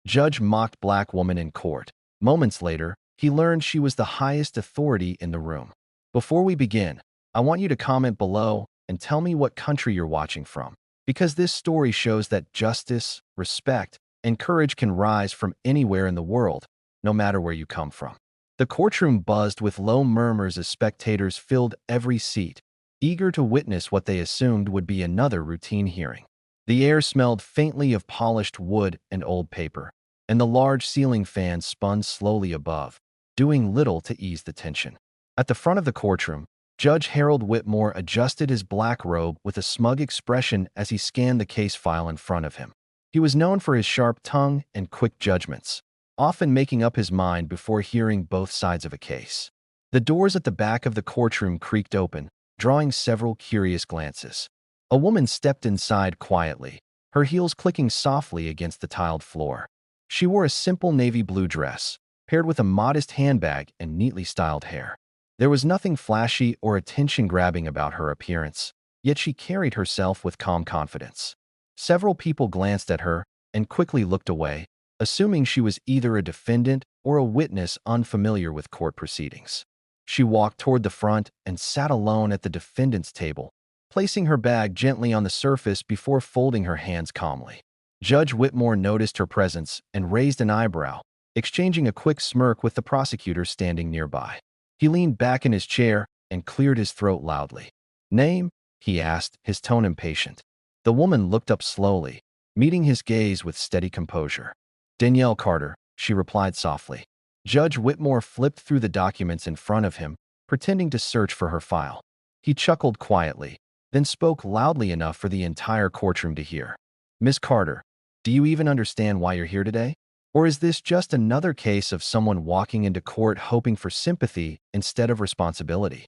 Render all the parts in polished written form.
Judge mocked black woman in court. Moments later, he learned she was the highest authority in the room. Before we begin, I want you to comment below and tell me what country you're watching from, because this story shows that justice, respect, and courage can rise from anywhere in the world, no matter where you come from. The courtroom buzzed with low murmurs as spectators filled every seat, eager to witness what they assumed would be another routine hearing. The air smelled faintly of polished wood and old paper, and the large ceiling fan spun slowly above, doing little to ease the tension. At the front of the courtroom, Judge Harold Whitmore adjusted his black robe with a smug expression as he scanned the case file in front of him. He was known for his sharp tongue and quick judgments, often making up his mind before hearing both sides of a case. The doors at the back of the courtroom creaked open, drawing several curious glances. A woman stepped inside quietly, her heels clicking softly against the tiled floor. She wore a simple navy blue dress, paired with a modest handbag and neatly styled hair. There was nothing flashy or attention-grabbing about her appearance, yet she carried herself with calm confidence. Several people glanced at her and quickly looked away, assuming she was either a defendant or a witness unfamiliar with court proceedings. She walked toward the front and sat alone at the defendant's table, placing her bag gently on the surface before folding her hands calmly. Judge Whitmore noticed her presence and raised an eyebrow, exchanging a quick smirk with the prosecutor standing nearby. He leaned back in his chair and cleared his throat loudly. "Name?" he asked, his tone impatient. The woman looked up slowly, meeting his gaze with steady composure. "Danielle Carter," she replied softly. Judge Whitmore flipped through the documents in front of him, pretending to search for her file. He chuckled quietly, then spoke loudly enough for the entire courtroom to hear. "Miss Carter, do you even understand why you're here today? Or is this just another case of someone walking into court hoping for sympathy instead of responsibility?"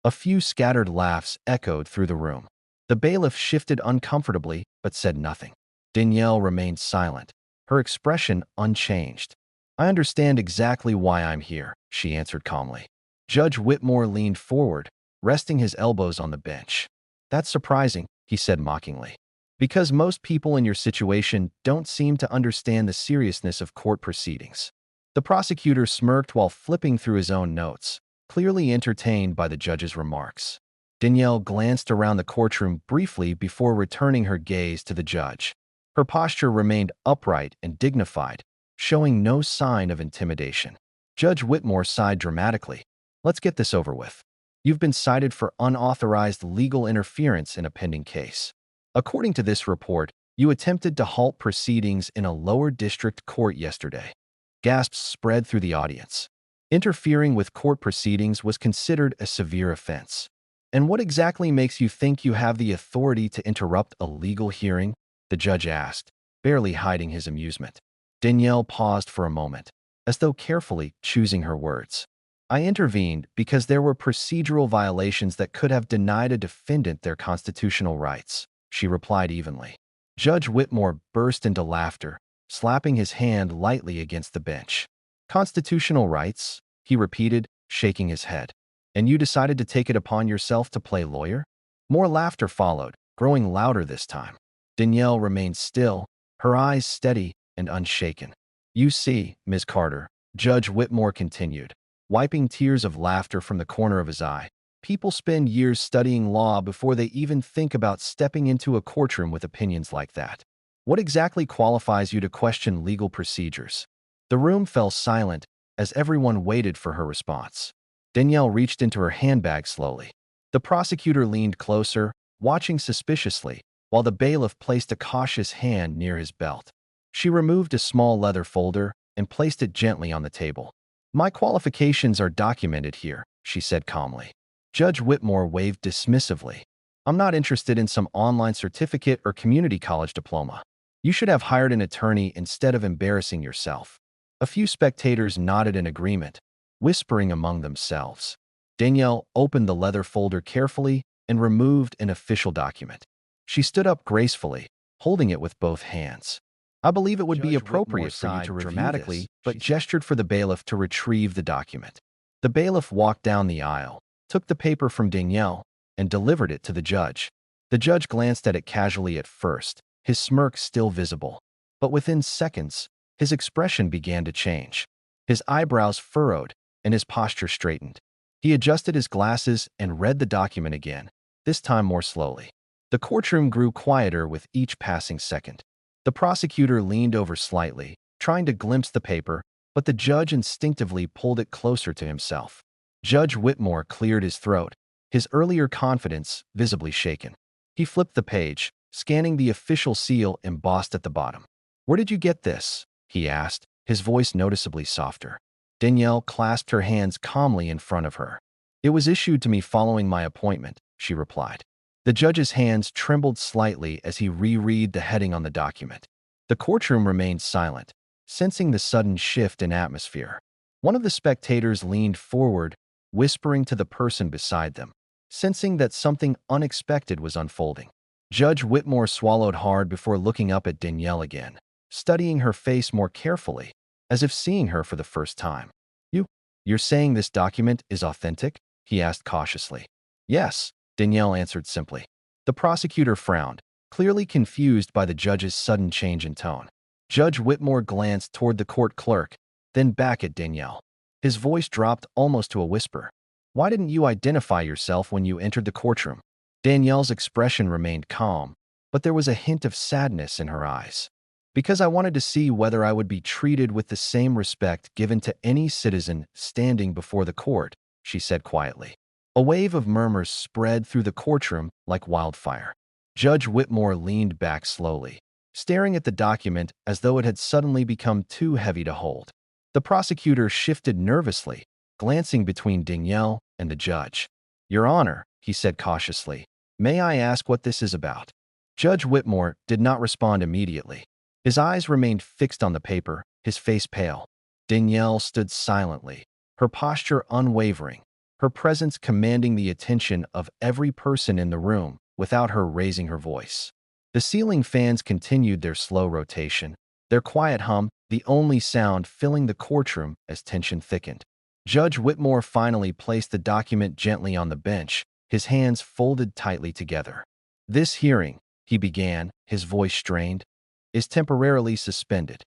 A few scattered laughs echoed through the room. The bailiff shifted uncomfortably but said nothing. Danielle remained silent, her expression unchanged. "I understand exactly why I'm here," she answered calmly. Judge Whitmore leaned forward, resting his elbows on the bench. "That's surprising," he said mockingly, "because most people in your situation don't seem to understand the seriousness of court proceedings." The prosecutor smirked while flipping through his own notes, clearly entertained by the judge's remarks. Danielle glanced around the courtroom briefly before returning her gaze to the judge. Her posture remained upright and dignified, showing no sign of intimidation. Judge Whitmore sighed dramatically. "Let's get this over with. You've been cited for unauthorized legal interference in a pending case. According to this report, you attempted to halt proceedings in a lower district court yesterday." Gasps spread through the audience. Interfering with court proceedings was considered a severe offense. "And what exactly makes you think you have the authority to interrupt a legal hearing?" the judge asked, barely hiding his amusement. Danielle paused for a moment, as though carefully choosing her words. "I intervened because there were procedural violations that could have denied a defendant their constitutional rights," she replied evenly. Judge Whitmore burst into laughter, slapping his hand lightly against the bench. "Constitutional rights?" he repeated, shaking his head. "And you decided to take it upon yourself to play lawyer?" More laughter followed, growing louder this time. Danielle remained still, her eyes steady and unshaken. "You see, Miss Carter," Judge Whitmore continued, wiping tears of laughter from the corner of his eye, "people spend years studying law before they even think about stepping into a courtroom with opinions like that. What exactly qualifies you to question legal procedures?" The room fell silent as everyone waited for her response. Danielle reached into her handbag slowly. The prosecutor leaned closer, watching suspiciously, while the bailiff placed a cautious hand near his belt. She removed a small leather folder and placed it gently on the table. "My qualifications are documented here," she said calmly. Judge Whitmore waved dismissively. "I'm not interested in some online certificate or community college diploma. You should have hired an attorney instead of embarrassing yourself." A few spectators nodded in agreement, whispering among themselves. Danielle opened the leather folder carefully and removed an official document. She stood up gracefully, holding it with both hands. "I believe it would be appropriate for you to review dramatically, but gestured for the bailiff to retrieve the document. The bailiff walked down the aisle, took the paper from Danielle, and delivered it to the judge. The judge glanced at it casually at first, his smirk still visible. But within seconds, His expression began to change. His eyebrows furrowed and his posture straightened. He adjusted his glasses and read the document again, this time more slowly. The courtroom grew quieter with each passing second. The prosecutor leaned over slightly, trying to glimpse the paper, but the judge instinctively pulled it closer to himself. Judge Whitmore cleared his throat, his earlier confidence visibly shaken. He flipped the page, scanning the official seal embossed at the bottom. "Where did you get this?" he asked, his voice noticeably softer. Danielle clasped her hands calmly in front of her. "It was issued to me following my appointment," she replied. The judge's hands trembled slightly as he reread the heading on the document. The courtroom remained silent, sensing the sudden shift in atmosphere. One of the spectators leaned forward, whispering to the person beside them, sensing that something unexpected was unfolding. Judge Whitmore swallowed hard before looking up at Danielle again, studying her face more carefully, as if seeing her for the first time. You're saying this document is authentic?" he asked cautiously. "Yes," Danielle answered simply. The prosecutor frowned, clearly confused by the judge's sudden change in tone. Judge Whitmore glanced toward the court clerk, then back at Danielle. His voice dropped almost to a whisper. "Why didn't you identify yourself when you entered the courtroom?" Danielle's expression remained calm, but there was a hint of sadness in her eyes. "Because I wanted to see whether I would be treated with the same respect given to any citizen standing before the court," she said quietly. A wave of murmurs spread through the courtroom like wildfire. Judge Whitmore leaned back slowly, staring at the document as though it had suddenly become too heavy to hold. The prosecutor shifted nervously, glancing between Danielle and the judge. "Your Honor," he said cautiously, "may I ask what this is about?" Judge Whitmore did not respond immediately. His eyes remained fixed on the paper, his face pale. Danielle stood silently, her posture unwavering, her presence commanding the attention of every person in the room without her raising her voice. The ceiling fans continued their slow rotation, their quiet hum the only sound filling the courtroom as tension thickened. Judge Whitmore finally placed the document gently on the bench, his hands folded tightly together. "This hearing," he began, his voice strained, "is temporarily suspended."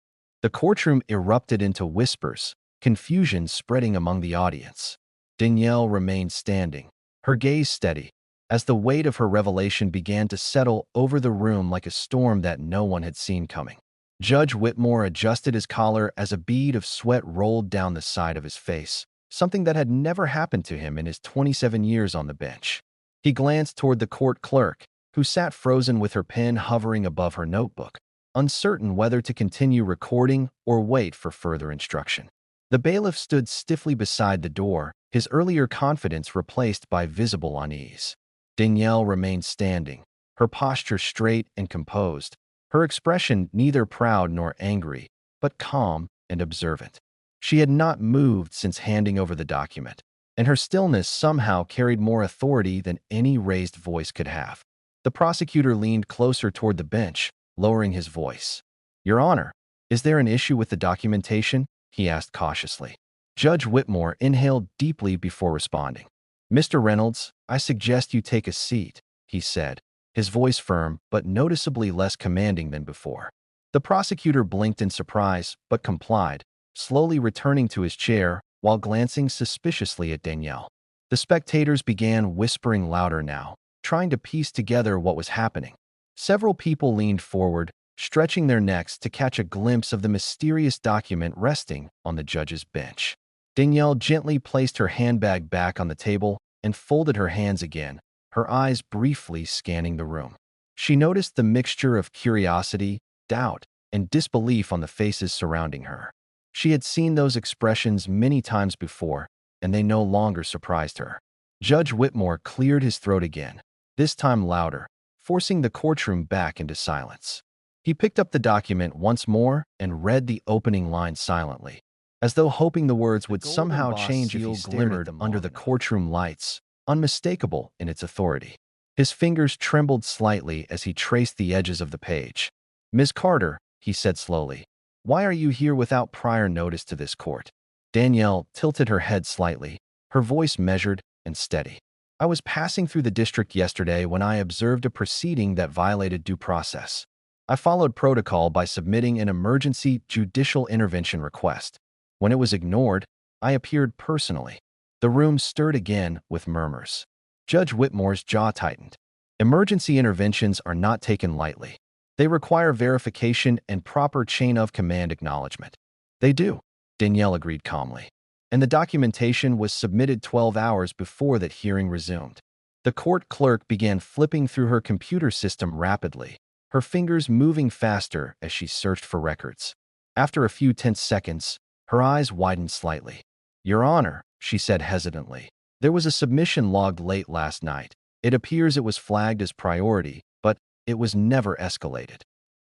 The courtroom erupted into whispers, confusion spreading among the audience. Danielle remained standing, her gaze steady, as the weight of her revelation began to settle over the room like a storm that no one had seen coming. Judge Whitmore adjusted his collar as a bead of sweat rolled down the side of his face, something that had never happened to him in his 27 years on the bench. He glanced toward the court clerk, who sat frozen with her pen hovering above her notebook, uncertain whether to continue recording or wait for further instruction. The bailiff stood stiffly beside the door, his earlier confidence replaced by visible unease. Danielle remained standing, her posture straight and composed, her expression neither proud nor angry, but calm and observant. She had not moved since handing over the document, and her stillness somehow carried more authority than any raised voice could have. The prosecutor leaned closer toward the bench, lowering his voice. "Your Honor, is there an issue with the documentation?" he asked cautiously. Judge Whitmore inhaled deeply before responding. "Mr. Reynolds, I suggest you take a seat," he said, his voice firm but noticeably less commanding than before. The prosecutor blinked in surprise but complied, slowly returning to his chair while glancing suspiciously at Danielle. The spectators began whispering louder now, trying to piece together what was happening. Several people leaned forward, stretching their necks to catch a glimpse of the mysterious document resting on the judge's bench. Danielle gently placed her handbag back on the table and folded her hands again, her eyes briefly scanning the room. She noticed the mixture of curiosity, doubt, and disbelief on the faces surrounding her. She had seen those expressions many times before, and they no longer surprised her. Judge Whitmore cleared his throat again, this time louder, forcing the courtroom back into silence. He picked up the document once more and read the opening line silently, as though hoping the words would somehow change if he glimmered under the courtroom lights, unmistakable in its authority. His fingers trembled slightly as he traced the edges of the page. "Ms. Carter," he said slowly, "why are you here without prior notice to this court?" Danielle tilted her head slightly, her voice measured and steady. "I was passing through the district yesterday when I observed a proceeding that violated due process. I followed protocol by submitting an emergency judicial intervention request. When it was ignored, I appeared personally. The room stirred again with murmurs. Judge Whitmore's jaw tightened. Emergency interventions are not taken lightly. They require verification and proper chain of command acknowledgement. They do, Danielle agreed calmly. And the documentation was submitted 12 hours before that hearing resumed. The court clerk began flipping through her computer system rapidly, her fingers moving faster as she searched for records. After a few tense seconds, her eyes widened slightly. "Your Honor," she said hesitantly, "there was a submission logged late last night. It appears it was flagged as priority, but it was never escalated."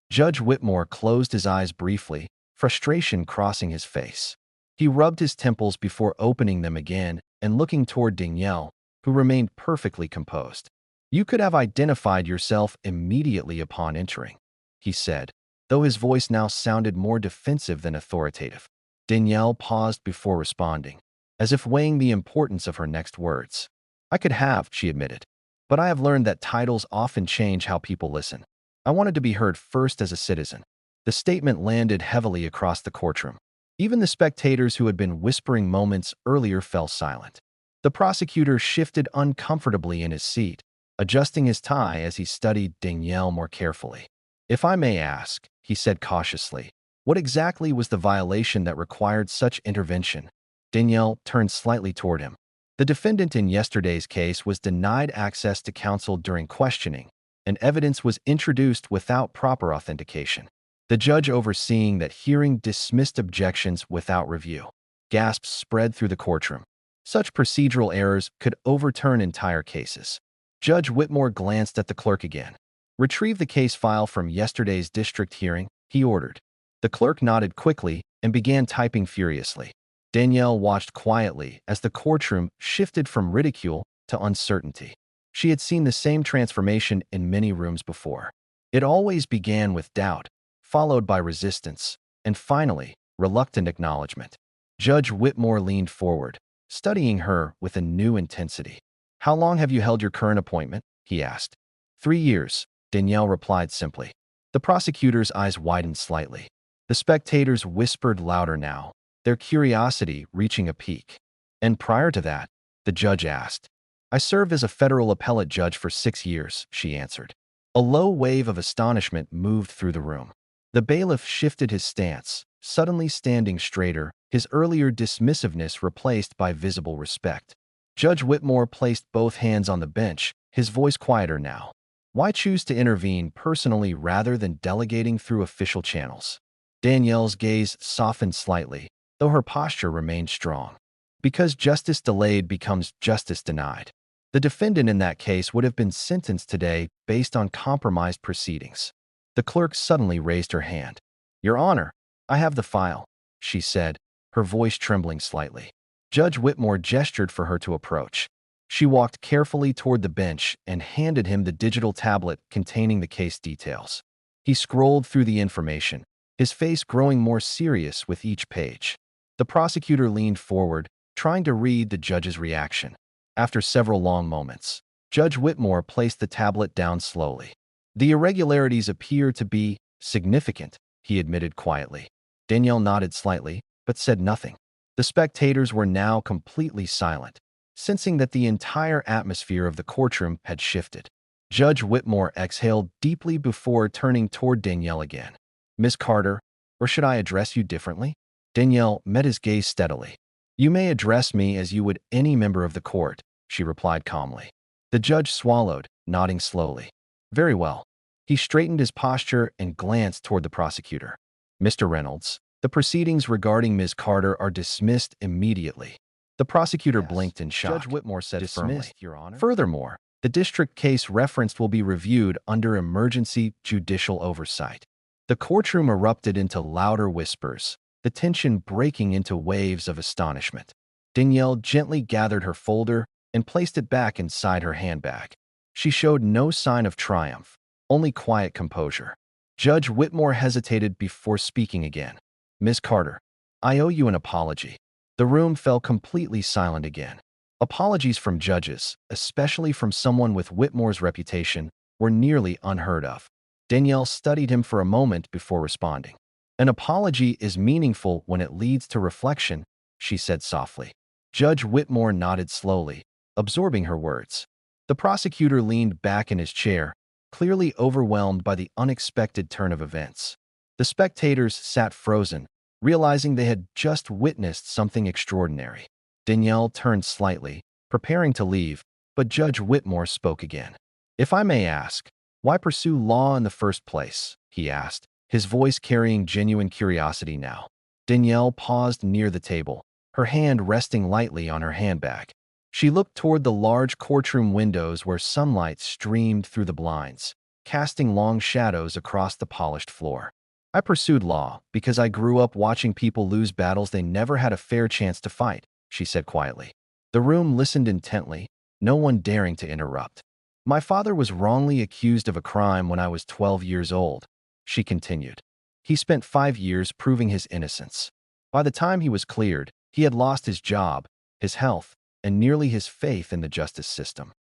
Judge Whitmore closed his eyes briefly, frustration crossing his face. He rubbed his temples before opening them again and looking toward Danielle, who remained perfectly composed. "You could have identified yourself immediately upon entering," he said, though his voice now sounded more defensive than authoritative. Danielle paused before responding, as if weighing the importance of her next words. "I could have," she admitted, "but I have learned that titles often change how people listen. I wanted to be heard first as a citizen." The statement landed heavily across the courtroom. Even the spectators who had been whispering moments earlier fell silent. The prosecutor shifted uncomfortably in his seat, adjusting his tie as he studied Danielle more carefully. "If I may ask," he said cautiously, "what exactly was the violation that required such intervention?" Danielle turned slightly toward him. "The defendant in yesterday's case was denied access to counsel during questioning, and evidence was introduced without proper authentication. The judge overseeing that hearing dismissed objections without review." Gasps spread through the courtroom. Such procedural errors could overturn entire cases. Judge Whitmore glanced at the clerk again. "Retrieve the case file from yesterday's district hearing," he ordered. The clerk nodded quickly and began typing furiously. Danielle watched quietly as the courtroom shifted from ridicule to uncertainty. She had seen the same transformation in many rooms before. It always began with doubt, followed by resistance, and finally, reluctant acknowledgement. Judge Whitmore leaned forward, studying her with a new intensity. "How long have you held your current appointment?" he asked. 3 years, Danielle replied simply. The prosecutor's eyes widened slightly. The spectators whispered louder now, their curiosity reaching a peak. "And prior to that?" the judge asked. "I served as a federal appellate judge for 6 years," she answered. A low wave of astonishment moved through the room. The bailiff shifted his stance, suddenly standing straighter, his earlier dismissiveness replaced by visible respect. Judge Whitmore placed both hands on the bench, his voice quieter now. "Why choose to intervene personally rather than delegating through official channels?" Danielle's gaze softened slightly, though her posture remained strong. "Because justice delayed becomes justice denied. The defendant in that case would have been sentenced today based on compromised proceedings." The clerk suddenly raised her hand. "Your Honor, I have the file," she said, her voice trembling slightly. Judge Whitmore gestured for her to approach. She walked carefully toward the bench and handed him the digital tablet containing the case details. He scrolled through the information, his face growing more serious with each page. The prosecutor leaned forward, trying to read the judge's reaction. After several long moments, Judge Whitmore placed the tablet down slowly. "The irregularities appear to be significant," he admitted quietly. Danielle nodded slightly, but said nothing. The spectators were now completely silent, sensing that the entire atmosphere of the courtroom had shifted. Judge Whitmore exhaled deeply before turning toward Danielle again. "Miss Carter, or should I address you differently?" Danielle met his gaze steadily. "You may address me as you would any member of the court," she replied calmly. The judge swallowed, nodding slowly. "Very well." He straightened his posture and glanced toward the prosecutor. "Mr. Reynolds, the proceedings regarding Ms. Carter are dismissed immediately." The prosecutor blinked in shock. Judge Whitmore said firmly, "Your Honor." "Furthermore, the district case referenced will be reviewed under emergency judicial oversight." The courtroom erupted into louder whispers, the tension breaking into waves of astonishment. Danielle gently gathered her folder and placed it back inside her handbag. She showed no sign of triumph, only quiet composure. Judge Whitmore hesitated before speaking again. "Ms. Carter, I owe you an apology." The room fell completely silent again. Apologies from judges, especially from someone with Whitmore's reputation, were nearly unheard of. Danielle studied him for a moment before responding. An apology is meaningful when it leads to reflection, she said softly. Judge Whitmore nodded slowly, absorbing her words. The prosecutor leaned back in his chair, clearly overwhelmed by the unexpected turn of events. The spectators sat frozen, realizing they had just witnessed something extraordinary. Danielle turned slightly, preparing to leave, but Judge Whitmore spoke again. "If I may ask, why pursue law in the first place?" he asked, his voice carrying genuine curiosity now. Danielle paused near the table, her hand resting lightly on her handbag. She looked toward the large courtroom windows where sunlight streamed through the blinds, casting long shadows across the polished floor. "I pursued law because I grew up watching people lose battles they never had a fair chance to fight," she said quietly. The room listened intently, no one daring to interrupt. "My father was wrongly accused of a crime when I was 12 years old," she continued. "He spent 5 years proving his innocence. By the time he was cleared, he had lost his job, his health, and nearly his faith in the justice system."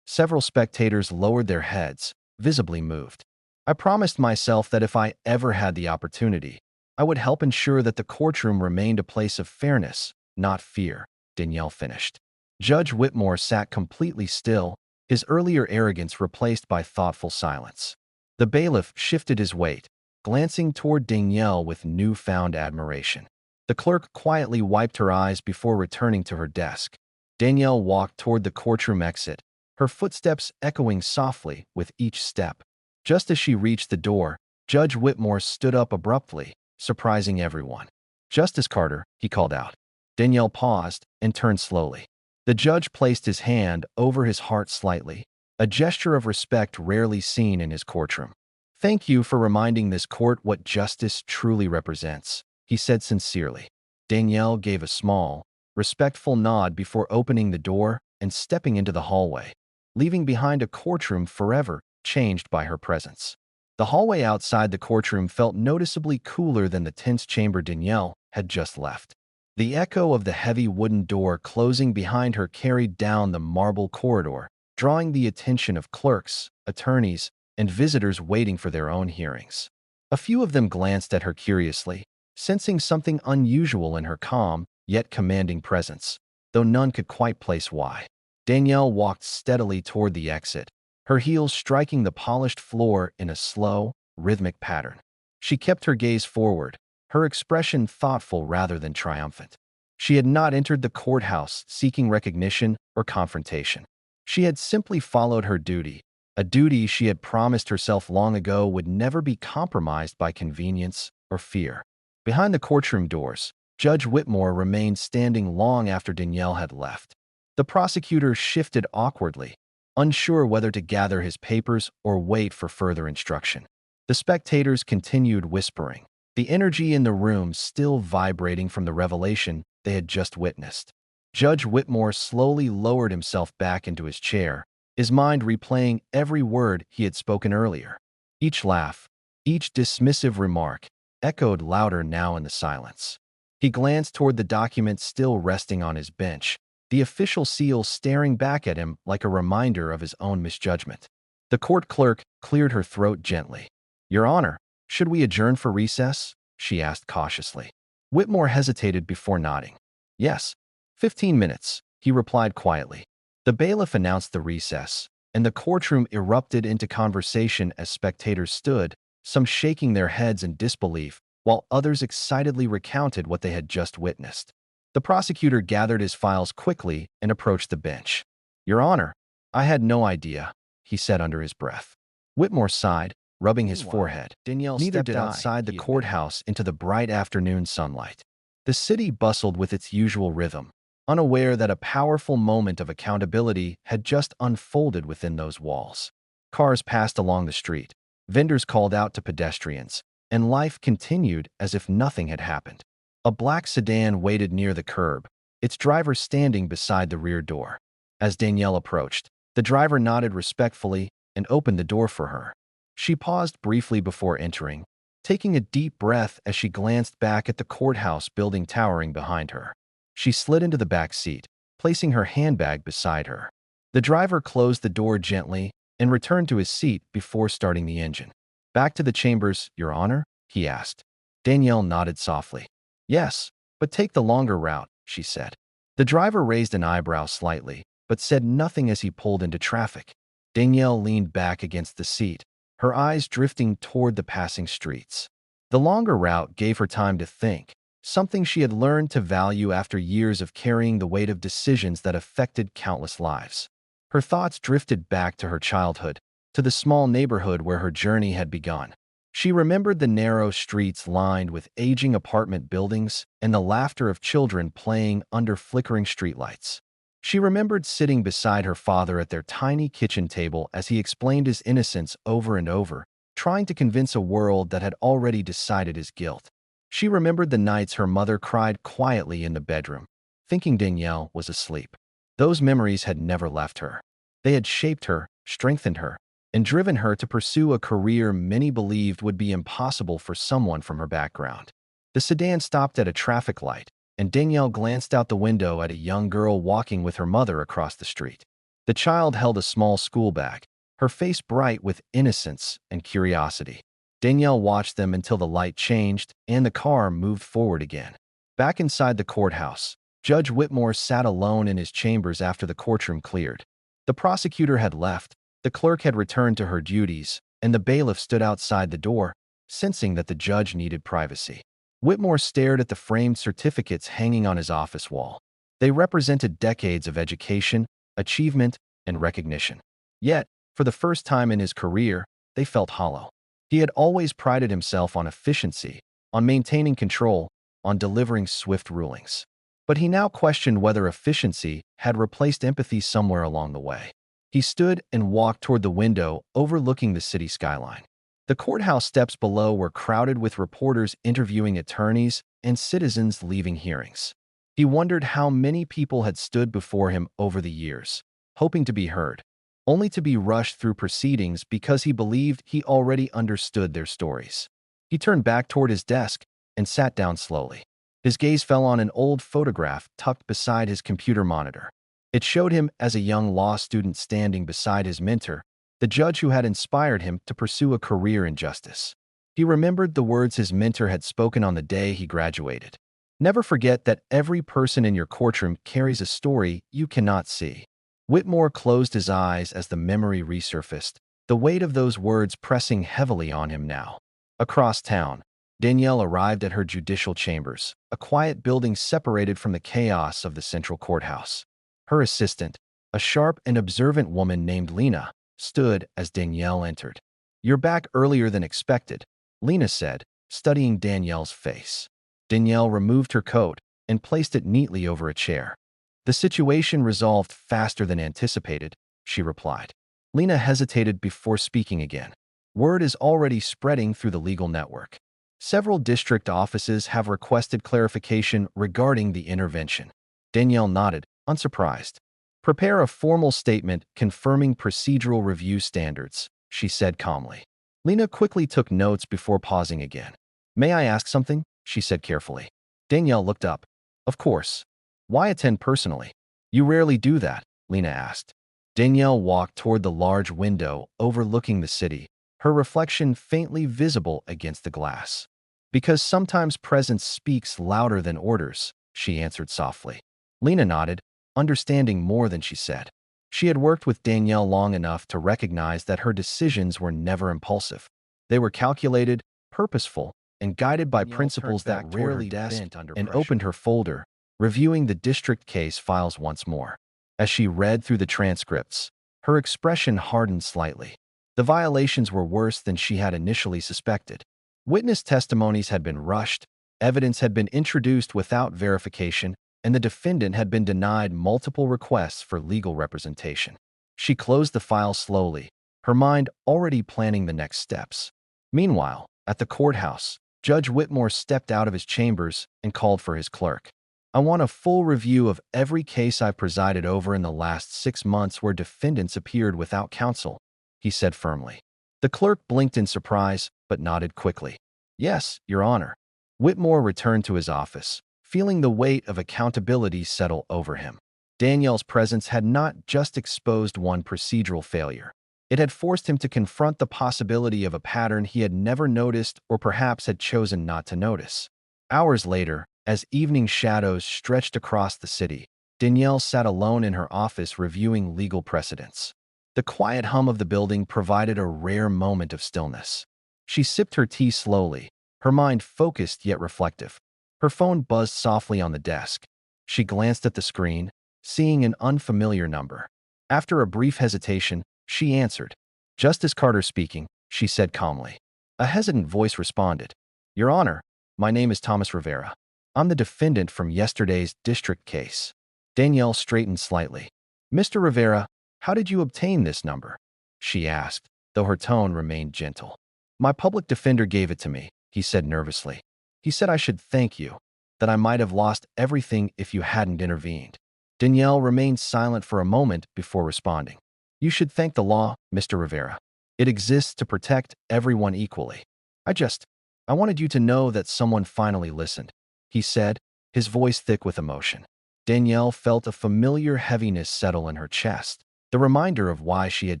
Several spectators lowered their heads, visibly moved. "I promised myself that if I ever had the opportunity, I would help ensure that the courtroom remained a place of fairness, not fear," Danielle finished. Judge Whitmore sat completely still, his earlier arrogance replaced by thoughtful silence. The bailiff shifted his weight, glancing toward Danielle with newfound admiration. The clerk quietly wiped her eyes before returning to her desk. Danielle walked toward the courtroom exit, her footsteps echoing softly with each step. Just as she reached the door, Judge Whitmore stood up abruptly, surprising everyone. "Justice Carter," he called out. Danielle paused and turned slowly. The judge placed his hand over his heart slightly, a gesture of respect rarely seen in his courtroom. "Thank you for reminding this court what justice truly represents," he said sincerely. Danielle gave a small, respectful nod before opening the door and stepping into the hallway, leaving behind a courtroom forever changed by her presence. The hallway outside the courtroom felt noticeably cooler than the tense chamber Danielle had just left. The echo of the heavy wooden door closing behind her carried down the marble corridor, drawing the attention of clerks, attorneys, and visitors waiting for their own hearings. A few of them glanced at her curiously, sensing something unusual in her calm, yet commanding presence, though none could quite place why. Danielle walked steadily toward the exit, her heels striking the polished floor in a slow, rhythmic pattern. She kept her gaze forward, her expression thoughtful rather than triumphant. She had not entered the courthouse seeking recognition or confrontation. She had simply followed her duty, a duty she had promised herself long ago would never be compromised by convenience or fear. Behind the courtroom doors, Judge Whitmore remained standing long after Danielle had left. The prosecutor shifted awkwardly, unsure whether to gather his papers or wait for further instruction. The spectators continued whispering, the energy in the room still vibrating from the revelation they had just witnessed. Judge Whitmore slowly lowered himself back into his chair, his mind replaying every word he had spoken earlier. Each laugh, each dismissive remark, echoed louder now in the silence. He glanced toward the document still resting on his bench, the official seal staring back at him like a reminder of his own misjudgment. The court clerk cleared her throat gently. "Your Honor, should we adjourn for recess?" she asked cautiously. Whitmore hesitated before nodding. "Yes, 15 minutes," he replied quietly. The bailiff announced the recess, and the courtroom erupted into conversation as spectators stood, some shaking their heads in disbelief, while others excitedly recounted what they had just witnessed. The prosecutor gathered his files quickly and approached the bench. "Your Honor, I had no idea," he said under his breath. Whitmore sighed, rubbing his forehead. Danielle stepped outside the courthouse into the bright afternoon sunlight. The city bustled with its usual rhythm, unaware that a powerful moment of accountability had just unfolded within those walls. Cars passed along the street, vendors called out to pedestrians, and life continued as if nothing had happened. A black sedan waited near the curb, its driver standing beside the rear door. As Danielle approached, the driver nodded respectfully and opened the door for her. She paused briefly before entering, taking a deep breath as she glanced back at the courthouse building towering behind her. She slid into the back seat, placing her handbag beside her. The driver closed the door gently and returned to his seat before starting the engine. Back to the chambers, Your Honor? He asked. Danielle nodded softly. Yes, but take the longer route, she said. The driver raised an eyebrow slightly, but said nothing as he pulled into traffic. Danielle leaned back against the seat, her eyes drifting toward the passing streets. The longer route gave her time to think, something she had learned to value after years of carrying the weight of decisions that affected countless lives. Her thoughts drifted back to her childhood, to the small neighborhood where her journey had begun. She remembered the narrow streets lined with aging apartment buildings and the laughter of children playing under flickering streetlights. She remembered sitting beside her father at their tiny kitchen table as he explained his innocence over and over, trying to convince a world that had already decided his guilt. She remembered the nights her mother cried quietly in the bedroom, thinking Danielle was asleep. Those memories had never left her. They had shaped her, strengthened her, and driven her to pursue a career many believed would be impossible for someone from her background. The sedan stopped at a traffic light, and Danielle glanced out the window at a young girl walking with her mother across the street. The child held a small school bag, her face bright with innocence and curiosity. Danielle watched them until the light changed and the car moved forward again. Back inside the courthouse, Judge Whitmore sat alone in his chambers after the courtroom cleared. The prosecutor had left, the clerk had returned to her duties, and the bailiff stood outside the door, sensing that the judge needed privacy. Whitmore stared at the framed certificates hanging on his office wall. They represented decades of education, achievement, and recognition. Yet, for the first time in his career, they felt hollow. He had always prided himself on efficiency, on maintaining control, on delivering swift rulings. But he now questioned whether efficiency had replaced empathy somewhere along the way. He stood and walked toward the window overlooking the city skyline. The courthouse steps below were crowded with reporters interviewing attorneys and citizens leaving hearings. He wondered how many people had stood before him over the years, hoping to be heard, only to be rushed through proceedings because he believed he already understood their stories. He turned back toward his desk and sat down slowly. His gaze fell on an old photograph tucked beside his computer monitor. It showed him as a young law student standing beside his mentor, the judge who had inspired him to pursue a career in justice. He remembered the words his mentor had spoken on the day he graduated. Never forget that every person in your courtroom carries a story you cannot see. Whitmore closed his eyes as the memory resurfaced, the weight of those words pressing heavily on him now. Across town, Danielle arrived at her judicial chambers, a quiet building separated from the chaos of the central courthouse. Her assistant, a sharp and observant woman named Lena, stood as Danielle entered. "You're back earlier than expected," Lena said, studying Danielle's face. Danielle removed her coat and placed it neatly over a chair. "The situation resolved faster than anticipated," she replied. Lena hesitated before speaking again. "Word is already spreading through the legal network. Several district offices have requested clarification regarding the intervention." Danielle nodded, unsurprised. "Prepare a formal statement confirming procedural review standards," she said calmly. Lena quickly took notes before pausing again. "May I ask something?" she said carefully. Danielle looked up. "Of course. Why attend personally?" "You rarely do that," Lena asked. Danielle walked toward the large window overlooking the city, her reflection faintly visible against the glass. "Because sometimes presence speaks louder than orders," she answered softly. Lena nodded, understanding more than she said. She had worked with Danielle long enough to recognize that her decisions were never impulsive. They were calculated, purposeful, and guided by principles that rarely bent under pressure. And opened her folder, reviewing the district case files once more. As she read through the transcripts, her expression hardened slightly. The violations were worse than she had initially suspected. Witness testimonies had been rushed, evidence had been introduced without verification, and the defendant had been denied multiple requests for legal representation. She closed the file slowly, her mind already planning the next steps. Meanwhile, at the courthouse, Judge Whitmore stepped out of his chambers and called for his clerk. "I want a full review of every case I've presided over in the last 6 months where defendants appeared without counsel," he said firmly. The clerk blinked in surprise, but nodded quickly. "Yes, Your Honor." Whitmore returned to his office, feeling the weight of accountability settle over him. Danielle's presence had not just exposed one procedural failure. It had forced him to confront the possibility of a pattern he had never noticed or perhaps had chosen not to notice. Hours later, as evening shadows stretched across the city, Danielle sat alone in her office reviewing legal precedents. The quiet hum of the building provided a rare moment of stillness. She sipped her tea slowly, her mind focused yet reflective. Her phone buzzed softly on the desk. She glanced at the screen, seeing an unfamiliar number. After a brief hesitation, she answered. "Justice Carter speaking," she said calmly. A hesitant voice responded. "Your Honor, my name is Thomas Rivera. I'm the defendant from yesterday's district case." Danielle straightened slightly. "Mr. Rivera, how did you obtain this number?" she asked, though her tone remained gentle. "My public defender gave it to me," he said nervously. "He said I should thank you, that I might have lost everything if you hadn't intervened." Danielle remained silent for a moment before responding. "You should thank the law, Mr. Rivera. It exists to protect everyone equally. I wanted you to know that someone finally listened," he said, his voice thick with emotion. Danielle felt a familiar heaviness settle in her chest, the reminder of why she had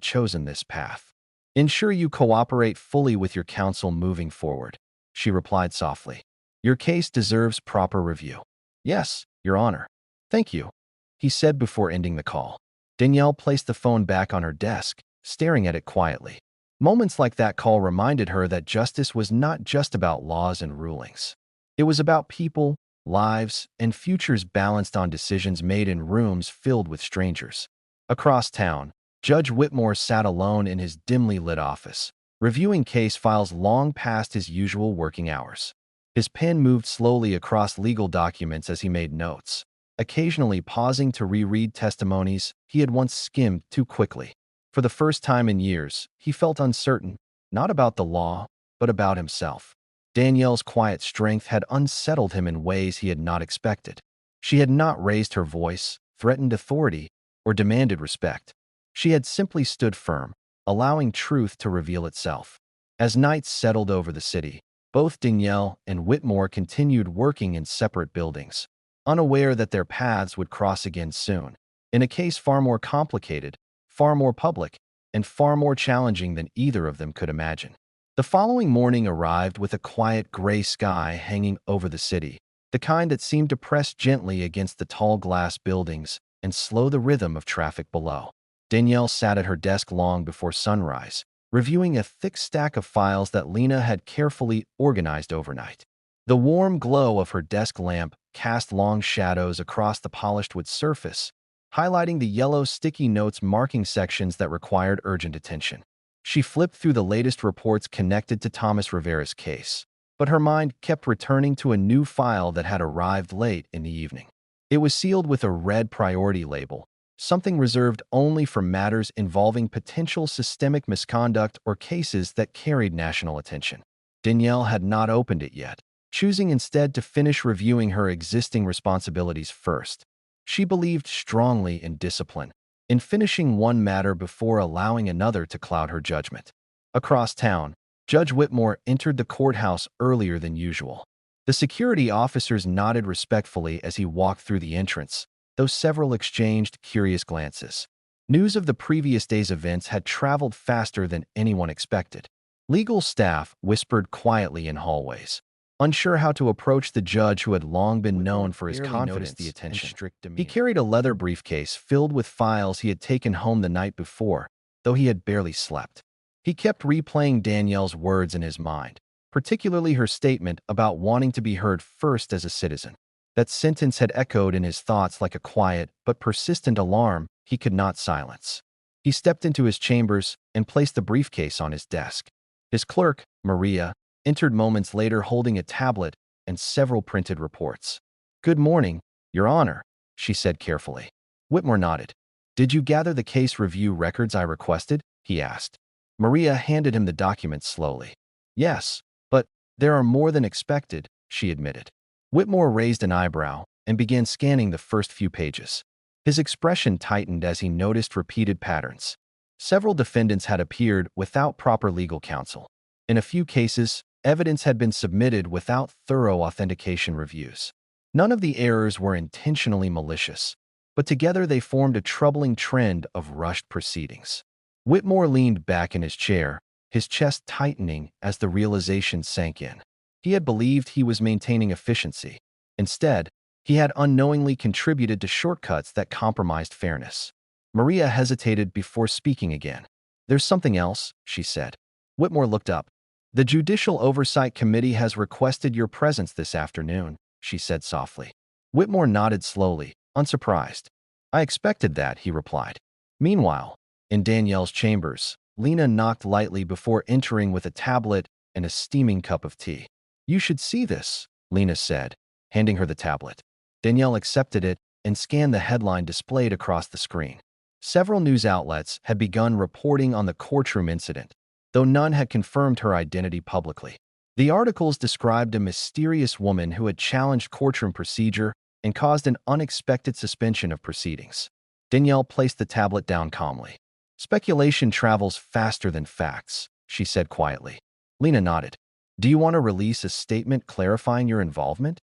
chosen this path. "Ensure you cooperate fully with your counsel moving forward," she replied softly. "Your case deserves proper review." "Yes, Your Honor. Thank you," he said before ending the call. Danielle placed the phone back on her desk, staring at it quietly. Moments like that call reminded her that justice was not just about laws and rulings. It was about people, lives, and futures balanced on decisions made in rooms filled with strangers. Across town, Judge Whitmore sat alone in his dimly lit office, reviewing case files long past his usual working hours. His pen moved slowly across legal documents as he made notes, occasionally pausing to reread testimonies he had once skimmed too quickly. For the first time in years, he felt uncertain, not about the law, but about himself. Danielle's quiet strength had unsettled him in ways he had not expected. She had not raised her voice, threatened authority, or demanded respect. She had simply stood firm, allowing truth to reveal itself. As nights settled over the city, both Danielle and Whitmore continued working in separate buildings, unaware that their paths would cross again soon, in a case far more complicated, far more public, and far more challenging than either of them could imagine. The following morning arrived with a quiet gray sky hanging over the city, the kind that seemed to press gently against the tall glass buildings and slow the rhythm of traffic below. Danielle sat at her desk long before sunrise, reviewing a thick stack of files that Lena had carefully organized overnight. The warm glow of her desk lamp cast long shadows across the polished wood surface, highlighting the yellow sticky notes marking sections that required urgent attention. She flipped through the latest reports connected to Thomas Rivera's case, but her mind kept returning to a new file that had arrived late in the evening. It was sealed with a red priority label, something reserved only for matters involving potential systemic misconduct or cases that carried national attention. Danielle had not opened it yet, choosing instead to finish reviewing her existing responsibilities first. She believed strongly in discipline, in finishing one matter before allowing another to cloud her judgment. Across town, Judge Whitmore entered the courthouse earlier than usual. The security officers nodded respectfully as he walked through the entrance, though several exchanged curious glances. News of the previous day's events had traveled faster than anyone expected. Legal staff whispered quietly in hallways, unsure how to approach the judge who had long been known for his confidence and strict demeanor. He carried a leather briefcase filled with files he had taken home the night before, though he had barely slept. He kept replaying Danielle's words in his mind, particularly her statement about wanting to be heard first as a citizen. That sentence had echoed in his thoughts like a quiet but persistent alarm he could not silence. He stepped into his chambers and placed the briefcase on his desk. His clerk, Maria, entered moments later holding a tablet and several printed reports. "Good morning, Your Honor," she said carefully. Whitmore nodded. "Did you gather the case review records I requested?" he asked. Maria handed him the documents slowly. "Yes, but there are more than expected," she admitted. Whitmore raised an eyebrow and began scanning the first few pages. His expression tightened as he noticed repeated patterns. Several defendants had appeared without proper legal counsel. In a few cases, evidence had been submitted without thorough authentication reviews. None of the errors were intentionally malicious, but together they formed a troubling trend of rushed proceedings. Whitmore leaned back in his chair, his chest tightening as the realization sank in. He had believed he was maintaining efficiency. Instead, he had unknowingly contributed to shortcuts that compromised fairness. Maria hesitated before speaking again. "There's something else," she said. Whitmore looked up. "The Judicial Oversight Committee has requested your presence this afternoon," she said softly. Whitmore nodded slowly, unsurprised. "I expected that," he replied. Meanwhile, in Danielle's chambers, Lena knocked lightly before entering with a tablet and a steaming cup of tea. "You should see this," Lena said, handing her the tablet. Danielle accepted it and scanned the headline displayed across the screen. Several news outlets had begun reporting on the courtroom incident, though none had confirmed her identity publicly. The articles described a mysterious woman who had challenged courtroom procedure and caused an unexpected suspension of proceedings. Danielle placed the tablet down calmly. "Speculation travels faster than facts," she said quietly. Lena nodded. "Do you want to release a statement clarifying your involvement?"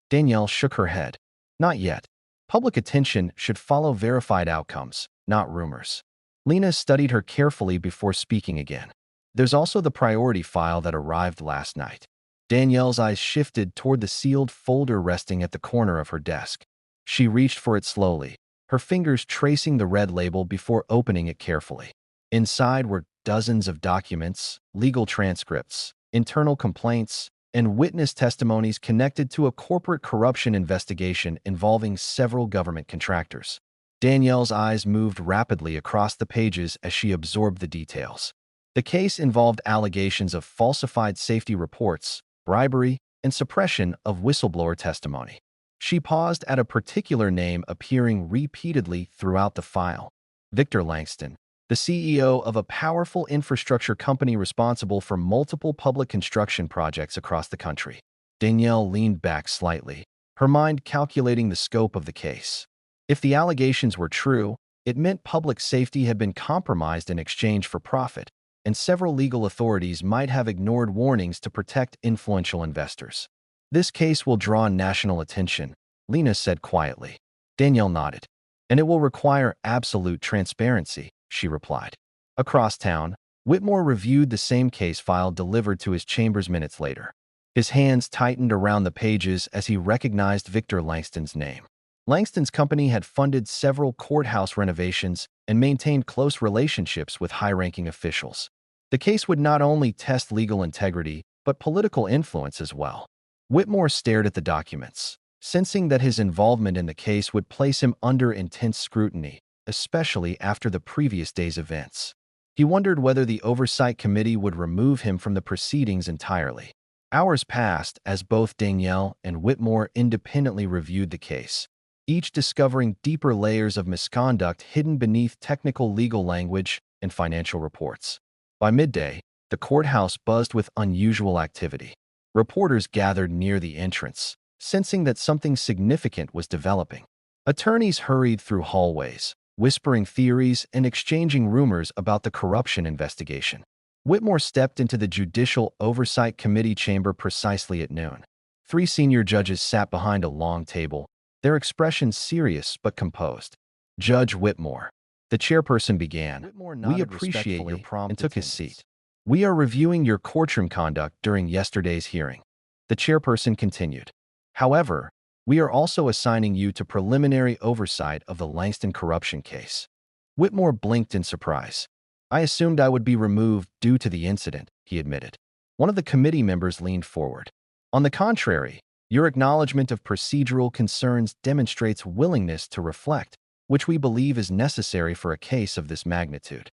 Danielle shook her head. "Not yet. Public attention should follow verified outcomes, not rumors." Lena studied her carefully before speaking again. "There's also the priority file that arrived last night." Danielle's eyes shifted toward the sealed folder resting at the corner of her desk. She reached for it slowly, her fingers tracing the red label before opening it carefully. Inside were dozens of documents, legal transcripts, internal complaints, and witness testimonies connected to a corporate corruption investigation involving several government contractors. Danielle's eyes moved rapidly across the pages as she absorbed the details. The case involved allegations of falsified safety reports, bribery, and suppression of whistleblower testimony. She paused at a particular name appearing repeatedly throughout the file: Victor Langston, the CEO of a powerful infrastructure company responsible for multiple public construction projects across the country. Danielle leaned back slightly, her mind calculating the scope of the case. If the allegations were true, it meant public safety had been compromised in exchange for profit, and several legal authorities might have ignored warnings to protect influential investors. "This case will draw national attention," Lena said quietly. Danielle nodded. "And it will require absolute transparency," she replied. Across town, Whitmore reviewed the same case file delivered to his chambers minutes later. His hands tightened around the pages as he recognized Victor Langston's name. Langston's company had funded several courthouse renovations and maintained close relationships with high-ranking officials. The case would not only test legal integrity, but political influence as well. Whitmore stared at the documents, sensing that his involvement in the case would place him under intense scrutiny, especially after the previous day's events. He wondered whether the Oversight Committee would remove him from the proceedings entirely. Hours passed as both Danielle and Whitmore independently reviewed the case, each discovering deeper layers of misconduct hidden beneath technical legal language and financial reports. By midday, the courthouse buzzed with unusual activity. Reporters gathered near the entrance, sensing that something significant was developing. Attorneys hurried through hallways, whispering theories and exchanging rumors about the corruption investigation. Whitmore stepped into the Judicial Oversight Committee chamber precisely at noon. 3 senior judges sat behind a long table, their expressions serious but composed. "Judge Whitmore," the chairperson began, "we appreciate your prompt and took his seat. We are reviewing your courtroom conduct during yesterday's hearing." The chairperson continued. "However, we are also assigning you to preliminary oversight of the Langston corruption case." Whitmore blinked in surprise. "I assumed I would be removed due to the incident," he admitted. One of the committee members leaned forward. "On the contrary, your acknowledgement of procedural concerns demonstrates willingness to reflect, which we believe is necessary for a case of this magnitude."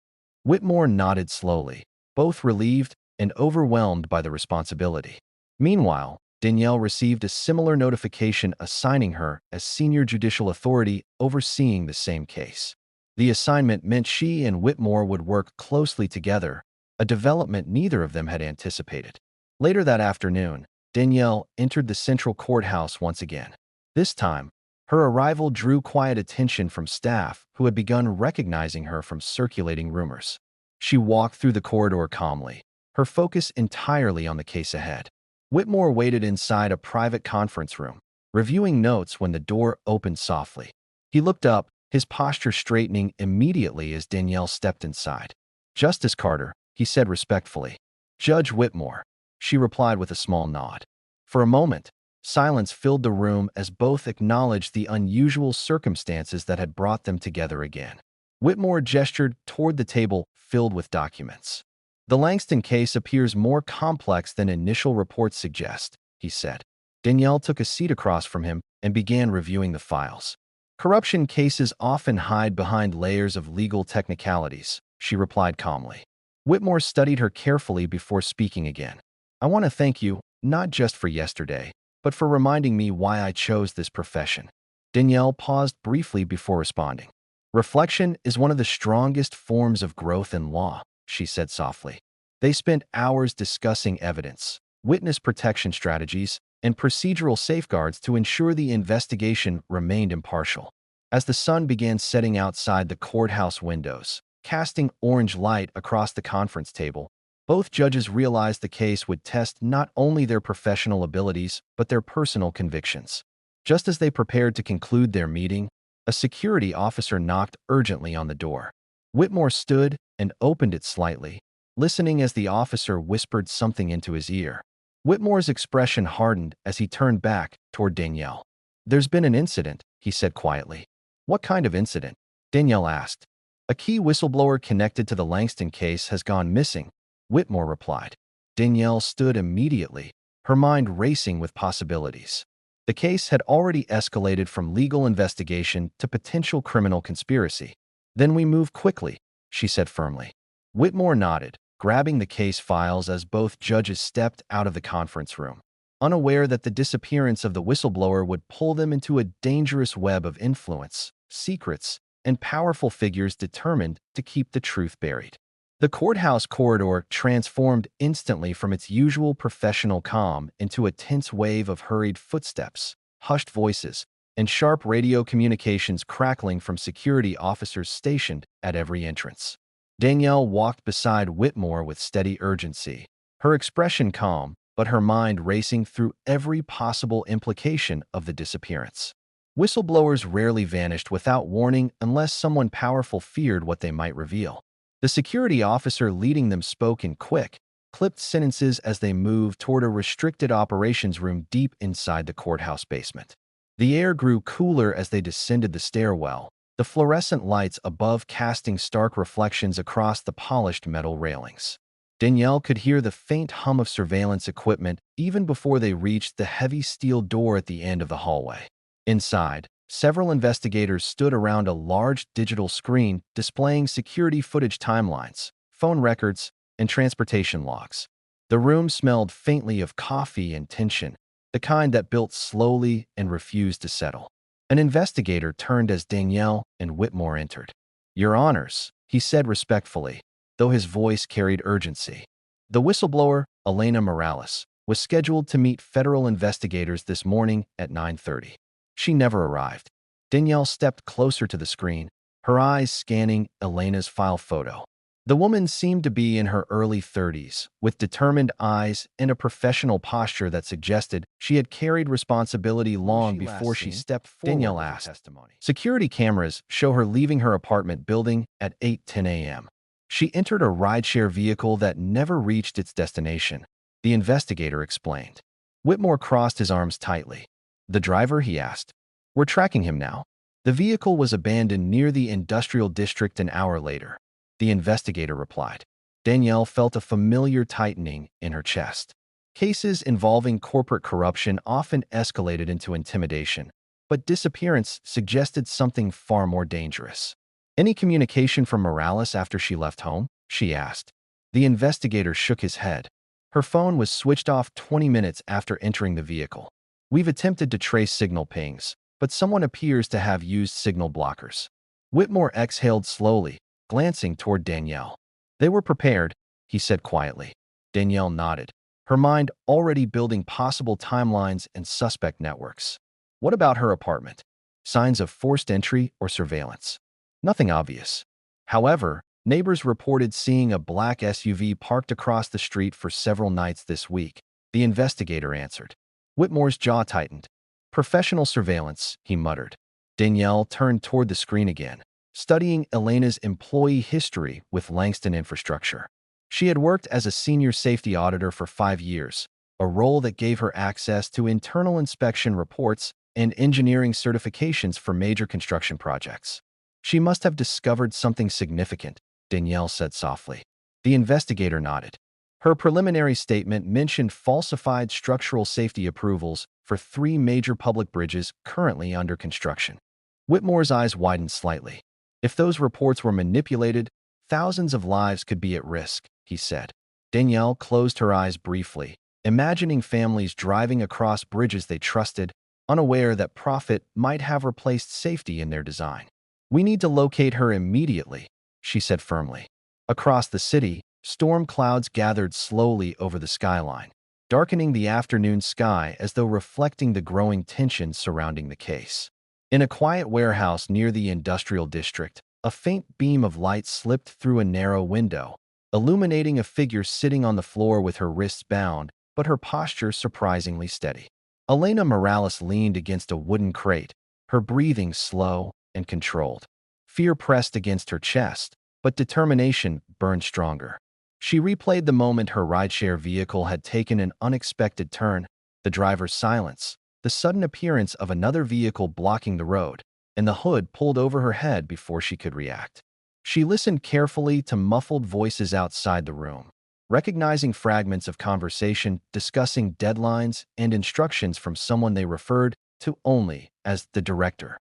Whitmore nodded slowly, both relieved and overwhelmed by the responsibility. Meanwhile, Danielle received a similar notification assigning her as senior judicial authority overseeing the same case. The assignment meant she and Whitmore would work closely together, a development neither of them had anticipated. Later that afternoon, Danielle entered the central courthouse once again. This time, her arrival drew quiet attention from staff who had begun recognizing her from circulating rumors. She walked through the corridor calmly, her focus entirely on the case ahead. Whitmore waited inside a private conference room, reviewing notes when the door opened softly. He looked up, his posture straightening immediately as Danielle stepped inside. Justice Carter, he said respectfully. Judge Whitmore, she replied with a small nod. For a moment, silence filled the room as both acknowledged the unusual circumstances that had brought them together again. Whitmore gestured toward the table filled with documents. The Langston case appears more complex than initial reports suggest, he said. Danielle took a seat across from him and began reviewing the files. Corruption cases often hide behind layers of legal technicalities, she replied calmly. Whitmore studied her carefully before speaking again. I want to thank you, not just for yesterday, but for reminding me why I chose this profession. Danielle paused briefly before responding. Reflection is one of the strongest forms of growth in law, she said softly. They spent hours discussing evidence, witness protection strategies, and procedural safeguards to ensure the investigation remained impartial. As the sun began setting outside the courthouse windows, casting orange light across the conference table, both judges realized the case would test not only their professional abilities but their personal convictions. Just as they prepared to conclude their meeting, a security officer knocked urgently on the door. Whitmore stood and opened it slightly, listening as the officer whispered something into his ear. Whitmore's expression hardened as he turned back toward Danielle. There's been an incident, he said quietly. What kind of incident? Danielle asked. A key whistleblower connected to the Langston case has gone missing, Whitmore replied. Danielle stood immediately, her mind racing with possibilities. The case had already escalated from legal investigation to potential criminal conspiracy. Then we move quickly, she said firmly. Whitmore nodded, grabbing the case files as both judges stepped out of the conference room, unaware that the disappearance of the whistleblower would pull them into a dangerous web of influence, secrets, and powerful figures determined to keep the truth buried. The courthouse corridor transformed instantly from its usual professional calm into a tense wave of hurried footsteps, hushed voices, and sharp radio communications crackling from security officers stationed at every entrance. Danielle walked beside Whitmore with steady urgency, her expression calm, but her mind racing through every possible implication of the disappearance. Whistleblowers rarely vanished without warning unless someone powerful feared what they might reveal. The security officer leading them spoke in quick, clipped sentences as they moved toward a restricted operations room deep inside the courthouse basement. The air grew cooler as they descended the stairwell, the fluorescent lights above casting stark reflections across the polished metal railings. Danielle could hear the faint hum of surveillance equipment even before they reached the heavy steel door at the end of the hallway. Inside, several investigators stood around a large digital screen displaying security footage timelines, phone records, and transportation logs. The room smelled faintly of coffee and tension, the kind that built slowly and refused to settle. An investigator turned as Danielle and Whitmore entered. Your Honors, he said respectfully, though his voice carried urgency. The whistleblower, Elena Morales, was scheduled to meet federal investigators this morning at 9:30. She never arrived. Danielle stepped closer to the screen, her eyes scanning Elena's file photo. The woman seemed to be in her early 30s, with determined eyes and a professional posture that suggested she had carried responsibility long before she stepped forward. Danielle asked. Security cameras show her leaving her apartment building at 8:10 a.m. She entered a rideshare vehicle that never reached its destination, the investigator explained. Whitmore crossed his arms tightly. The driver, he asked. We're tracking him now. The vehicle was abandoned near the industrial district an hour later, the investigator replied. Danielle felt a familiar tightening in her chest. Cases involving corporate corruption often escalated into intimidation, but disappearance suggested something far more dangerous. Any communication from Morales after she left home? She asked. The investigator shook his head. Her phone was switched off 20 minutes after entering the vehicle. We've attempted to trace signal pings, but someone appears to have used signal blockers. Whitmore exhaled slowly, glancing toward Danielle. They were prepared, he said quietly. Danielle nodded, her mind already building possible timelines and suspect networks. What about her apartment? Signs of forced entry or surveillance? Nothing obvious. However, neighbors reported seeing a black SUV parked across the street for several nights this week, the investigator answered. Whitmore's jaw tightened. Professional surveillance, he muttered. Danielle turned toward the screen again, studying Elena's employee history with Langston Infrastructure. She had worked as a senior safety auditor for 5 years, a role that gave her access to internal inspection reports and engineering certifications for major construction projects. She must have discovered something significant, Danielle said softly. The investigator nodded. Her preliminary statement mentioned falsified structural safety approvals for 3 major public bridges currently under construction. Whitmore's eyes widened slightly. If those reports were manipulated, thousands of lives could be at risk, he said. Danielle closed her eyes briefly, imagining families driving across bridges they trusted, unaware that profit might have replaced safety in their design. We need to locate her immediately, she said firmly. Across the city, storm clouds gathered slowly over the skyline, darkening the afternoon sky as though reflecting the growing tension surrounding the case. In a quiet warehouse near the industrial district, a faint beam of light slipped through a narrow window, illuminating a figure sitting on the floor with her wrists bound, but her posture surprisingly steady. Elena Morales leaned against a wooden crate, her breathing slow and controlled. Fear pressed against her chest, but determination burned stronger. She replayed the moment her rideshare vehicle had taken an unexpected turn, the driver's silence, the sudden appearance of another vehicle blocking the road, and the hood pulled over her head before she could react. She listened carefully to muffled voices outside the room, recognizing fragments of conversation discussing deadlines and instructions from someone they referred to only as the director.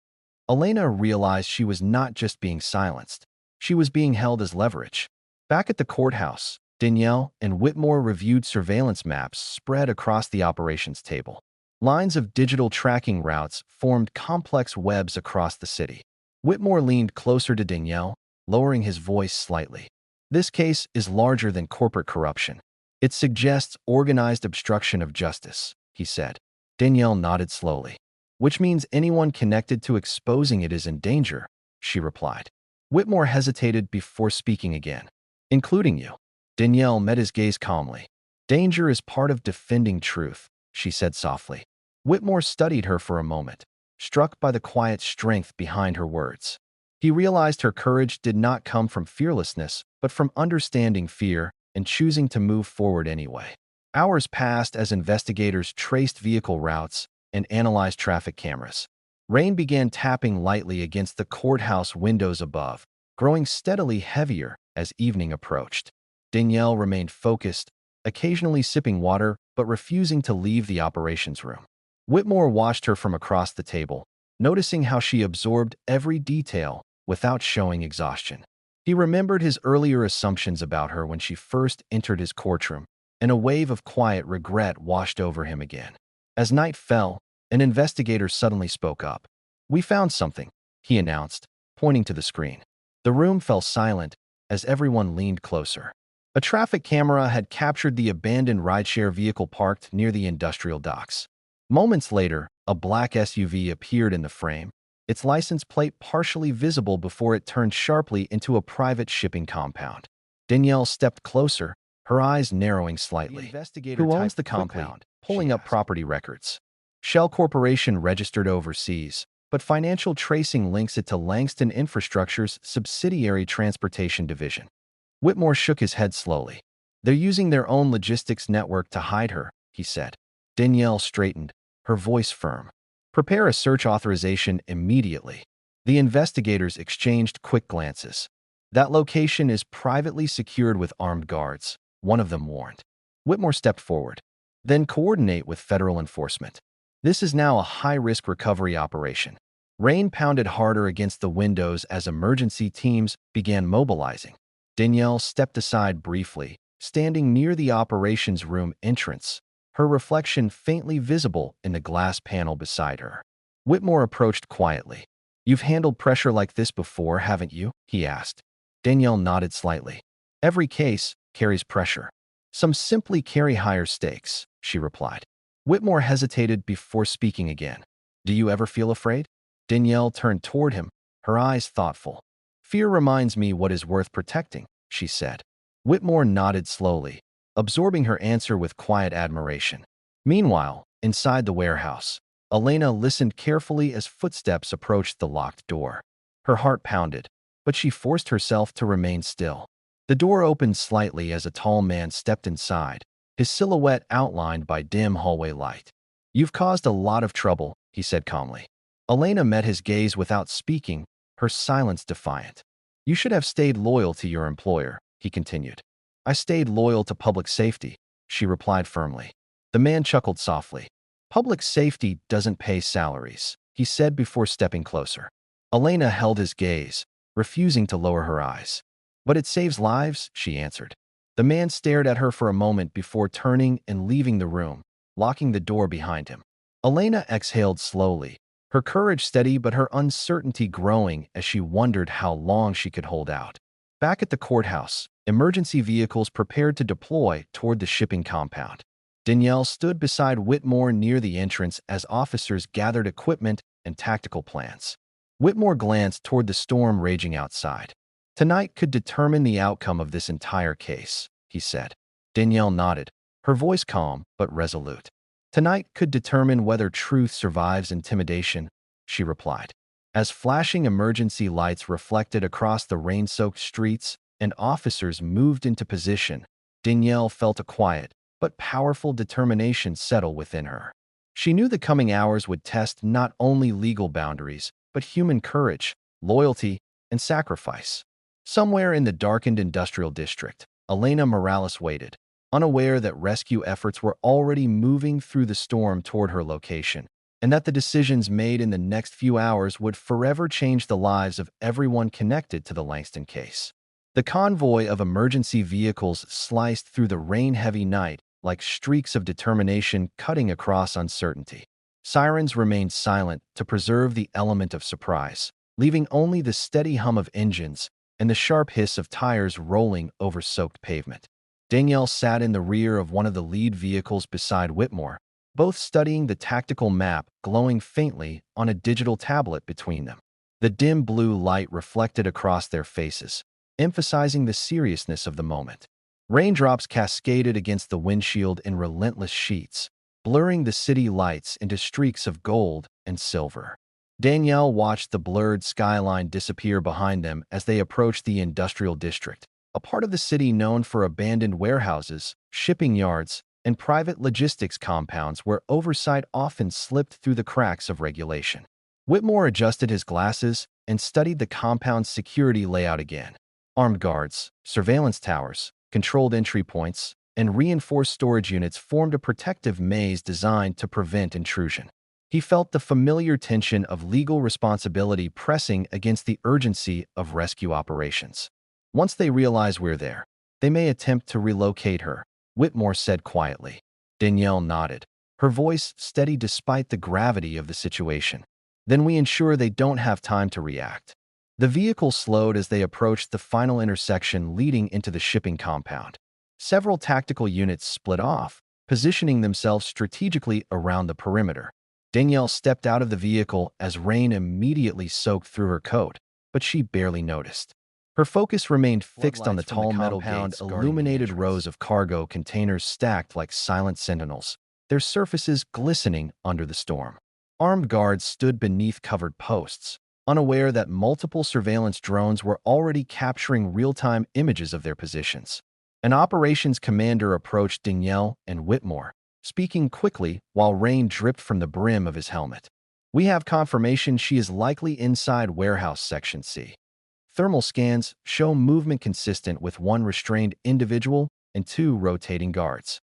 Elena realized she was not just being silenced. She was being held as leverage. Back at the courthouse, Danielle and Whitmore reviewed surveillance maps spread across the operations table. Lines of digital tracking routes formed complex webs across the city. Whitmore leaned closer to Danielle, lowering his voice slightly. This case is larger than corporate corruption. It suggests organized obstruction of justice, he said. Danielle nodded slowly. Which means anyone connected to exposing it is in danger, she replied. Whitmore hesitated before speaking again. Including you. Danielle met his gaze calmly. Danger is part of defending truth, she said softly. Whitmore studied her for a moment, struck by the quiet strength behind her words. He realized her courage did not come from fearlessness, but from understanding fear and choosing to move forward anyway. Hours passed as investigators traced vehicle routes and analyzed traffic cameras. Rain began tapping lightly against the courthouse windows above, growing steadily heavier as evening approached. Danielle remained focused, occasionally sipping water but refusing to leave the operations room. Whitmore watched her from across the table, noticing how she absorbed every detail without showing exhaustion. He remembered his earlier assumptions about her when she first entered his courtroom, and a wave of quiet regret washed over him again. As night fell, an investigator suddenly spoke up. "We found something," he announced, pointing to the screen. The room fell silent as everyone leaned closer. A traffic camera had captured the abandoned rideshare vehicle parked near the industrial docks. Moments later, a black SUV appeared in the frame, its license plate partially visible before it turned sharply into a private shipping compound. Danielle stepped closer, her eyes narrowing slightly. "Who owns the compound?" Pulling up property records. "Shell Corporation registered overseas, but financial tracing links it to Langston Infrastructure's subsidiary transportation division." Whitmore shook his head slowly. "They're using their own logistics network to hide her," he said. Danielle straightened, her voice firm. "Prepare a search authorization immediately." The investigators exchanged quick glances. "That location is privately secured with armed guards," one of them warned. Whitmore stepped forward. "Then coordinate with federal enforcement. This is now a high-risk recovery operation." Rain pounded harder against the windows as emergency teams began mobilizing. Danielle stepped aside briefly, standing near the operations room entrance, her reflection faintly visible in the glass panel beside her. Whitmore approached quietly. "You've handled pressure like this before, haven't you?" he asked. Danielle nodded slightly. "Every case carries pressure. Some simply carry higher stakes," she replied. Whitmore hesitated before speaking again. "Do you ever feel afraid?" Danielle turned toward him, her eyes thoughtful. "Fear reminds me what is worth protecting," she said. Whitmore nodded slowly, absorbing her answer with quiet admiration. Meanwhile, inside the warehouse, Elena listened carefully as footsteps approached the locked door. Her heart pounded, but she forced herself to remain still. The door opened slightly as a tall man stepped inside, his silhouette outlined by dim hallway light. "You've caused a lot of trouble," he said calmly. Elena met his gaze without speaking, her silence defiant. "You should have stayed loyal to your employer," he continued. "I stayed loyal to public safety," she replied firmly. The man chuckled softly. "Public safety doesn't pay salaries," he said before stepping closer. Elena held his gaze, refusing to lower her eyes. "But it saves lives," she answered. The man stared at her for a moment before turning and leaving the room, locking the door behind him. Elena exhaled slowly, her courage steady but her uncertainty growing as she wondered how long she could hold out. Back at the courthouse, emergency vehicles prepared to deploy toward the shipping compound. Danielle stood beside Whitmore near the entrance as officers gathered equipment and tactical plans. Whitmore glanced toward the storm raging outside. "Tonight could determine the outcome of this entire case," he said. Danielle nodded, her voice calm but resolute. "Tonight could determine whether truth survives intimidation," she replied. As flashing emergency lights reflected across the rain-soaked streets and officers moved into position, Danielle felt a quiet but powerful determination settle within her. She knew the coming hours would test not only legal boundaries, but human courage, loyalty, and sacrifice. Somewhere in the darkened industrial district, Elena Morales waited, unaware that rescue efforts were already moving through the storm toward her location, and that the decisions made in the next few hours would forever change the lives of everyone connected to the Langston case. The convoy of emergency vehicles sliced through the rain-heavy night like streaks of determination cutting across uncertainty. Sirens remained silent to preserve the element of surprise, leaving only the steady hum of engines and the sharp hiss of tires rolling over soaked pavement. Danielle sat in the rear of one of the lead vehicles beside Whitmore, both studying the tactical map glowing faintly on a digital tablet between them. The dim blue light reflected across their faces, emphasizing the seriousness of the moment. Raindrops cascaded against the windshield in relentless sheets, blurring the city lights into streaks of gold and silver. Danielle watched the blurred skyline disappear behind them as they approached the industrial district, a part of the city known for abandoned warehouses, shipping yards, and private logistics compounds where oversight often slipped through the cracks of regulation. Whitmore adjusted his glasses and studied the compound's security layout again. Armed guards, surveillance towers, controlled entry points, and reinforced storage units formed a protective maze designed to prevent intrusion. He felt the familiar tension of legal responsibility pressing against the urgency of rescue operations. "Once they realize we're there, they may attempt to relocate her," Whitmore said quietly. Danielle nodded, her voice steady despite the gravity of the situation. "Then we ensure they don't have time to react." The vehicle slowed as they approached the final intersection leading into the shipping compound. Several tactical units split off, positioning themselves strategically around the perimeter. Danielle stepped out of the vehicle as rain immediately soaked through her coat, but she barely noticed. Her focus remained fixed on the tall metal gates, illuminated rows of cargo containers stacked like silent sentinels, their surfaces glistening under the storm. Armed guards stood beneath covered posts, unaware that multiple surveillance drones were already capturing real-time images of their positions. An operations commander approached Danielle and Whitmore, speaking quickly while rain dripped from the brim of his helmet. "We have confirmation she is likely inside warehouse section C. Thermal scans show movement consistent with one restrained individual and two rotating guards."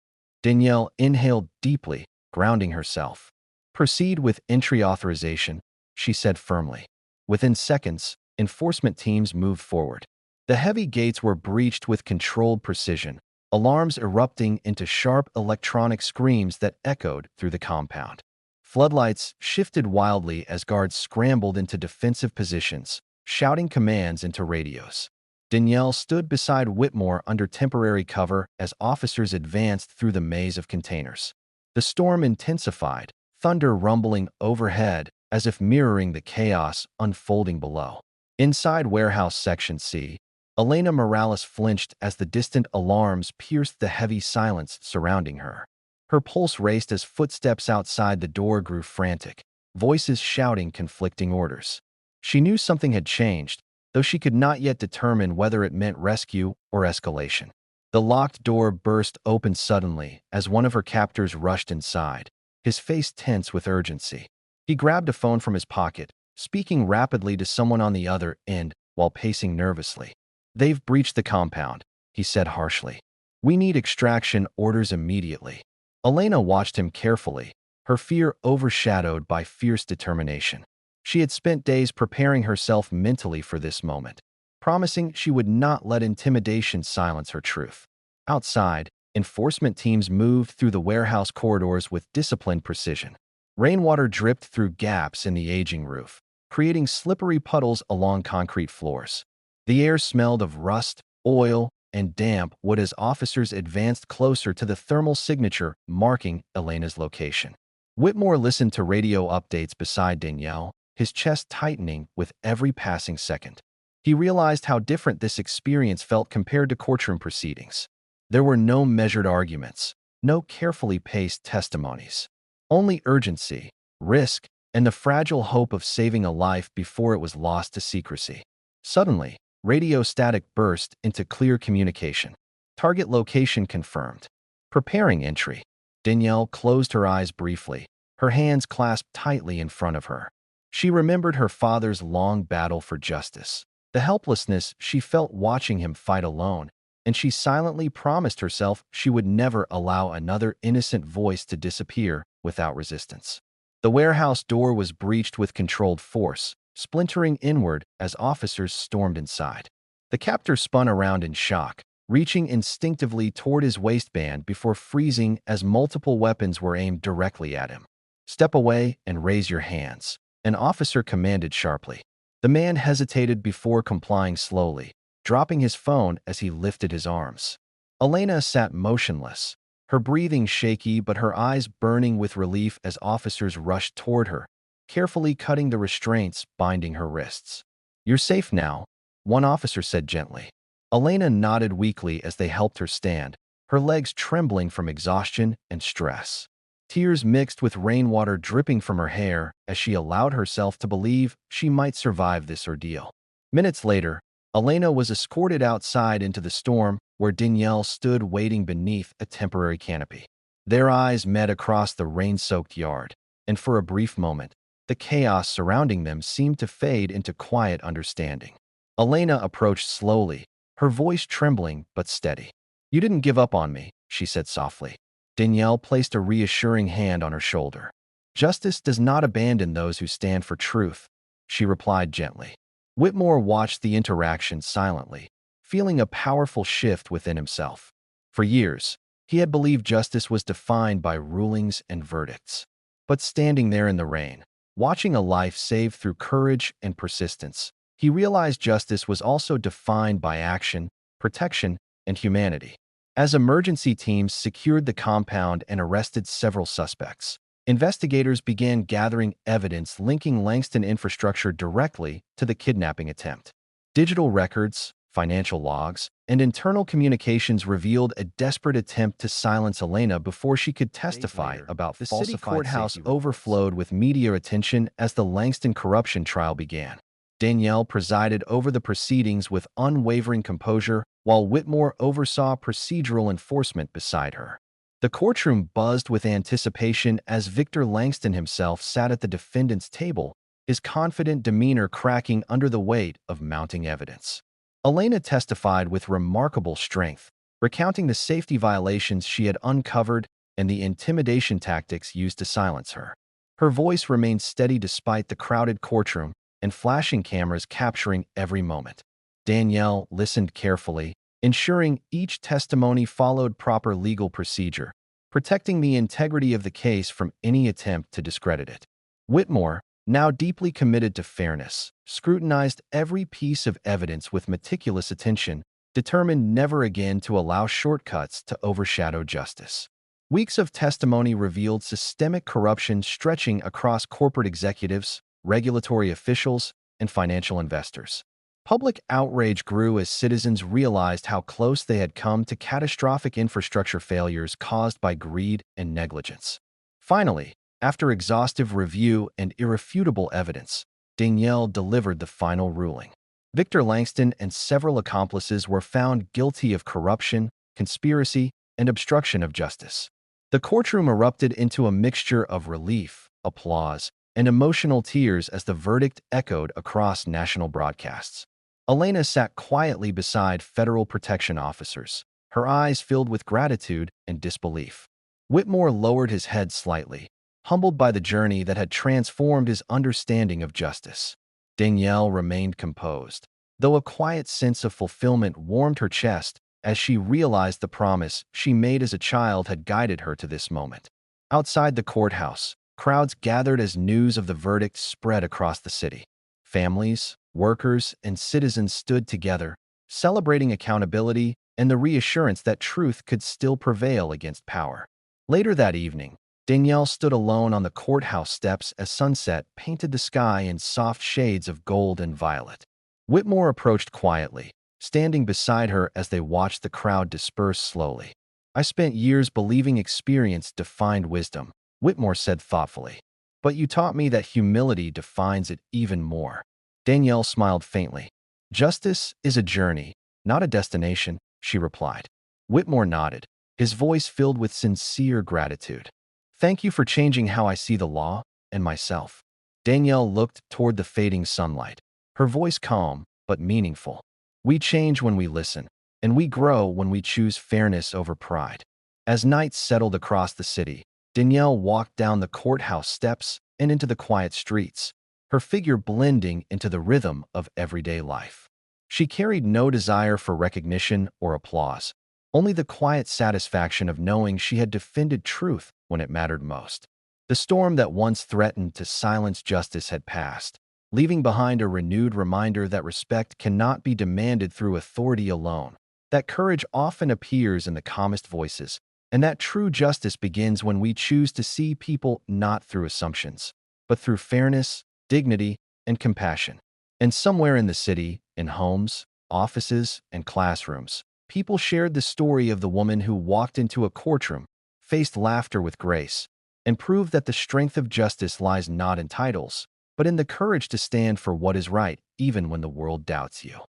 Danielle inhaled deeply, grounding herself. "Proceed with entry authorization," she said firmly. Within seconds, enforcement teams moved forward. The heavy gates were breached with controlled precision, alarms erupting into sharp electronic screams that echoed through the compound. Floodlights shifted wildly as guards scrambled into defensive positions, shouting commands into radios. Danielle stood beside Whitmore under temporary cover as officers advanced through the maze of containers. The storm intensified, thunder rumbling overhead as if mirroring the chaos unfolding below. Inside warehouse section C, Elena Morales flinched as the distant alarms pierced the heavy silence surrounding her. Her pulse raced as footsteps outside the door grew frantic, voices shouting conflicting orders. She knew something had changed, though she could not yet determine whether it meant rescue or escalation. The locked door burst open suddenly as one of her captors rushed inside, his face tense with urgency. He grabbed a phone from his pocket, speaking rapidly to someone on the other end while pacing nervously. "They've breached the compound," he said harshly. "We need extraction orders immediately." Elena watched him carefully, her fear overshadowed by fierce determination. She had spent days preparing herself mentally for this moment, promising she would not let intimidation silence her truth. Outside, enforcement teams moved through the warehouse corridors with disciplined precision. Rainwater dripped through gaps in the aging roof, creating slippery puddles along concrete floors. The air smelled of rust, oil, and damp wood as officers advanced closer to the thermal signature marking Elena's location. Whitmore listened to radio updates beside Danielle, his chest tightening with every passing second. He realized how different this experience felt compared to courtroom proceedings. There were no measured arguments, no carefully paced testimonies. Only urgency, risk, and the fragile hope of saving a life before it was lost to secrecy. Suddenly, radio static burst into clear communication. Target location confirmed. Preparing entry. Danielle closed her eyes briefly, her hands clasped tightly in front of her. She remembered her father's long battle for justice, the helplessness she felt watching him fight alone, and she silently promised herself she would never allow another innocent voice to disappear without resistance. The warehouse door was breached with controlled force, splintering inward as officers stormed inside. The captor spun around in shock, reaching instinctively toward his waistband before freezing as multiple weapons were aimed directly at him. "Step away and raise your hands," an officer commanded sharply. The man hesitated before complying slowly, dropping his phone as he lifted his arms. Elena sat motionless, her breathing shaky but her eyes burning with relief as officers rushed toward her, carefully cutting the restraints binding her wrists. "You're safe now," one officer said gently. Elena nodded weakly as they helped her stand, her legs trembling from exhaustion and stress. Tears mixed with rainwater dripping from her hair as she allowed herself to believe she might survive this ordeal. Minutes later, Elena was escorted outside into the storm where Danielle stood waiting beneath a temporary canopy. Their eyes met across the rain-soaked yard, and for a brief moment, the chaos surrounding them seemed to fade into quiet understanding. Elena approached slowly, her voice trembling but steady. "You didn't give up on me," she said softly. Danielle placed a reassuring hand on her shoulder. "Justice does not abandon those who stand for truth," she replied gently. Whitmore watched the interaction silently, feeling a powerful shift within himself. For years, he had believed justice was defined by rulings and verdicts. But standing there in the rain, watching a life saved through courage and persistence, he realized justice was also defined by action, protection, and humanity. As emergency teams secured the compound and arrested several suspects, investigators began gathering evidence linking Langston infrastructure directly to the kidnapping attempt. Digital records, financial logs, and internal communications revealed a desperate attempt to silence Elena before she could testify about the city courthouse overflowed with media attention as the Langston corruption trial began. Danielle presided over the proceedings with unwavering composure, while Whitmore oversaw procedural enforcement beside her. The courtroom buzzed with anticipation as Victor Langston himself sat at the defendant's table, his confident demeanor cracking under the weight of mounting evidence. Elena testified with remarkable strength, recounting the safety violations she had uncovered and the intimidation tactics used to silence her. Her voice remained steady despite the crowded courtroom and flashing cameras capturing every moment. Danielle listened carefully, ensuring each testimony followed proper legal procedure, protecting the integrity of the case from any attempt to discredit it. Whitmore, now deeply committed to fairness, scrutinized every piece of evidence with meticulous attention, determined never again to allow shortcuts to overshadow justice. Weeks of testimony revealed systemic corruption stretching across corporate executives, regulatory officials, and financial investors. Public outrage grew as citizens realized how close they had come to catastrophic infrastructure failures caused by greed and negligence. Finally, after exhaustive review and irrefutable evidence, Danielle delivered the final ruling. Victor Langston and several accomplices were found guilty of corruption, conspiracy, and obstruction of justice. The courtroom erupted into a mixture of relief, applause, and emotional tears as the verdict echoed across national broadcasts. Elena sat quietly beside federal protection officers, her eyes filled with gratitude and disbelief. Whitmore lowered his head slightly, humbled by the journey that had transformed his understanding of justice. Danielle remained composed, though a quiet sense of fulfillment warmed her chest as she realized the promise she made as a child had guided her to this moment. Outside the courthouse, crowds gathered as news of the verdict spread across the city. Families, workers, and citizens stood together, celebrating accountability and the reassurance that truth could still prevail against power. Later that evening, Danielle stood alone on the courthouse steps as sunset painted the sky in soft shades of gold and violet. Whitmore approached quietly, standing beside her as they watched the crowd disperse slowly. "I spent years believing experience defined wisdom," Whitmore said thoughtfully. "But you taught me that humility defines it even more." Danielle smiled faintly. "Justice is a journey, not a destination," she replied. Whitmore nodded, his voice filled with sincere gratitude. "Thank you for changing how I see the law and myself." Danielle looked toward the fading sunlight, her voice calm but meaningful. "We change when we listen, and we grow when we choose fairness over pride." As night settled across the city, Danielle walked down the courthouse steps and into the quiet streets, her figure blending into the rhythm of everyday life. She carried no desire for recognition or applause, only the quiet satisfaction of knowing she had defended truth when it mattered most. The storm that once threatened to silence justice had passed, leaving behind a renewed reminder that respect cannot be demanded through authority alone, that courage often appears in the calmest voices, and that true justice begins when we choose to see people not through assumptions, but through fairness, dignity, and compassion. And somewhere in the city, in homes, offices, and classrooms, people shared the story of the woman who walked into a courtroom, faced laughter with grace, and proved that the strength of justice lies not in titles, but in the courage to stand for what is right even when the world doubts you.